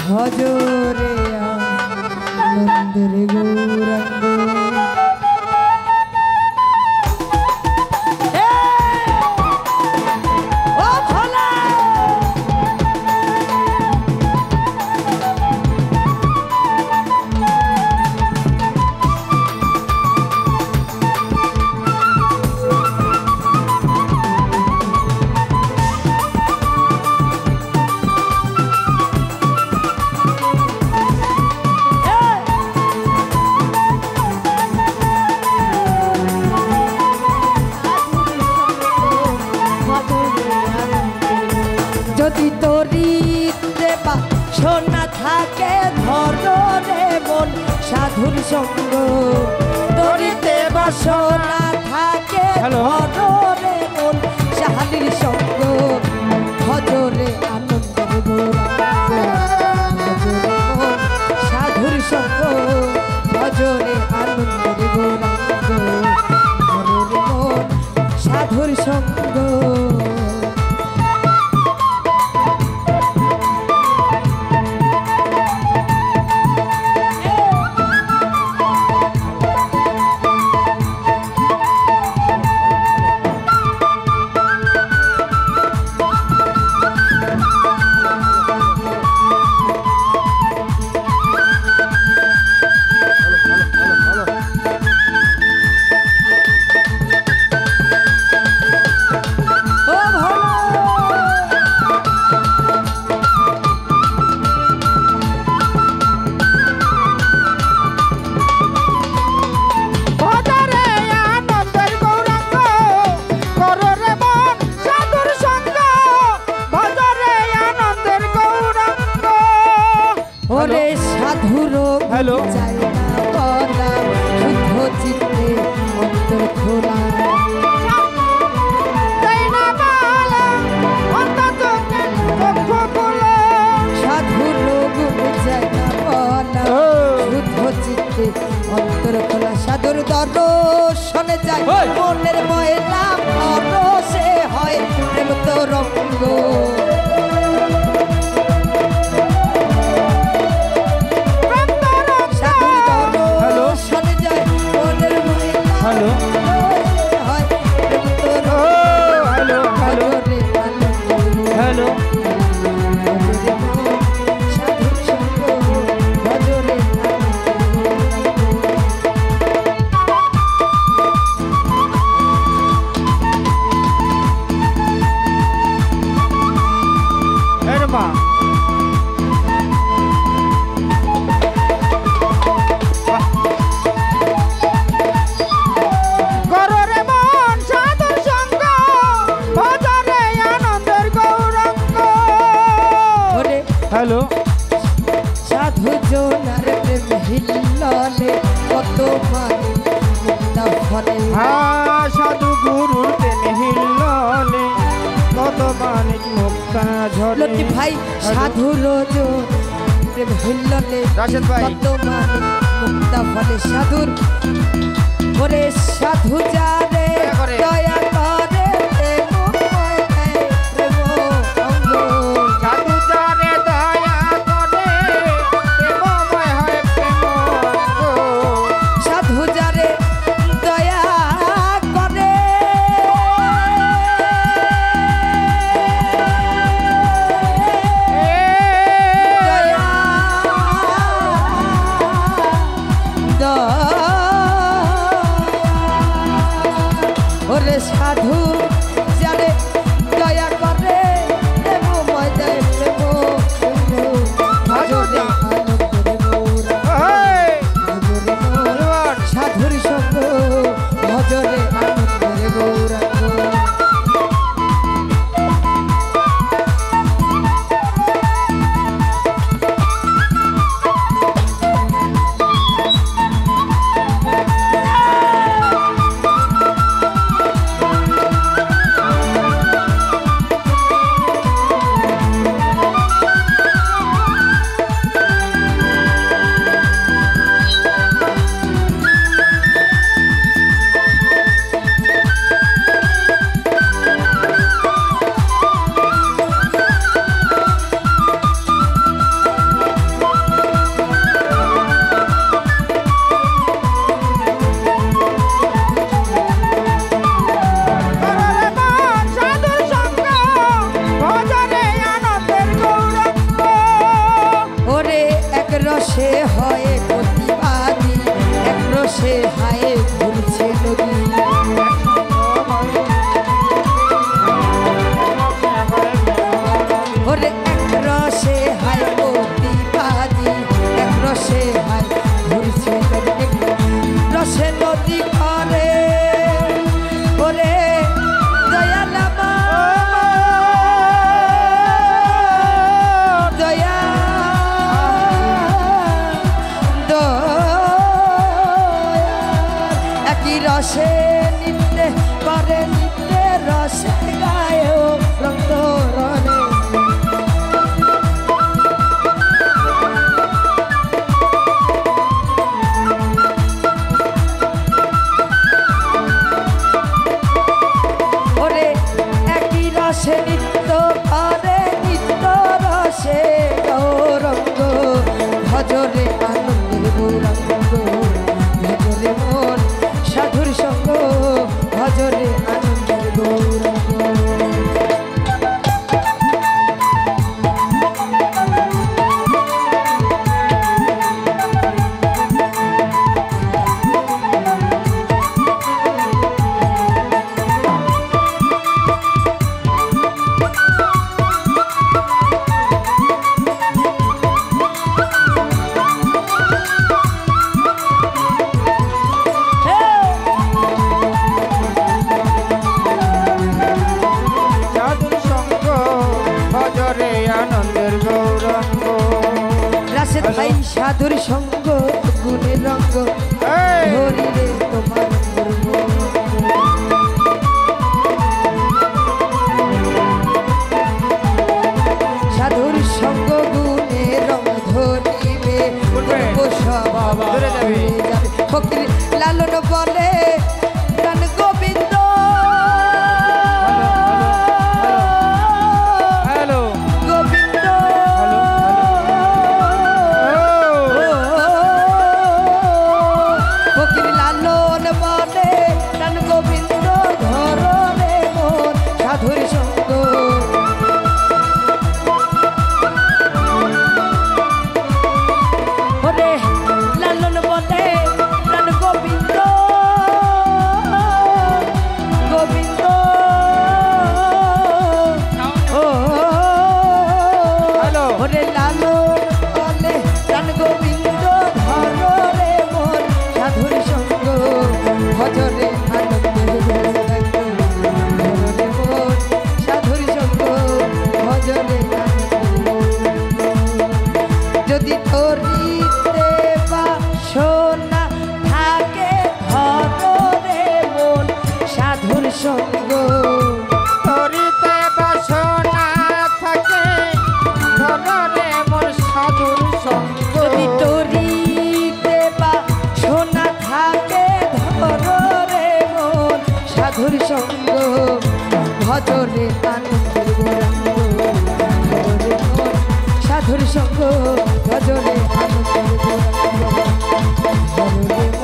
ভজরে আনন্দের গৌরাঙ্গ। যদি তরিতে বাসনা থাকে ধরে মন সাধুর সঙ্গ, তরিতে বাসনা থাকে ধরে মন সাহালির সঙ্গ, ভজরে আনন্দের গৌরাঙ্গ, ভজরে মন সাধুর সঙ্গ, ভজরে আনন্দের গৌরাঙ্গ, ভজরে মন সাধুর সঙ্গ। হ্যালো শুদ্ধ চিত্তে অন্তর খোলা, সাধু রোগ যায় না বলা, শুদ্ধ চিত্তে অন্তর খোলা, সাধুর দর্শনে যায় মনের ময়লা পরশে হয় প্রেম তরঙ্গ। Hello hello hello hello hello সাধু জনার প্রেম হিল্ললে কত মানে মুক্তা ফলে, সাধু গুরুর প্রেম হিল্ললে কত মানে মুক্তা ঝরে। লতিফ ভাই সাধু রোজ প্রেম হিল্ললে কত মানে মুক্তা ফলে, সাধুর ওরে সাধু যারে দয়া করে সাধুর সঙ্গ গুণের রঙ্গ ধরি রে তোমার করব সাধুর সঙ্গ গুণের রঙ্গ ধরিবে ফকির লালন বলে প্রাণ গোবিন্দ গোবিন্দ ফকির লালন বলে প্রাণ গোবিন্দ ধর রে মন সাধুর সঙ্গ ওরে লালন বলে প্রাণ গোবিন্দ গোবিন্দ ওরে লালন বলে প্রাণ গোবিন্দ ধর রে মন সাধুর সঙ্গ ভজরে সাধুর সঙ্গ ভজরে যদি তোরিতে বাসনা থাকে ধরে মন সাধুর সঙ্গ তরিতে বাসনা থাকে ধরে মোর সাধুর সঙ্গ যদি তোরিতে বাসনা থাকে ধরে মন সাধুর সঙ্গ ভজরে আনন্দের গৌরাঙ্গ ভজরে মন সাধুর সঙ্গ ভজরে আনন্দের গৌরাঙ্গ ভজরে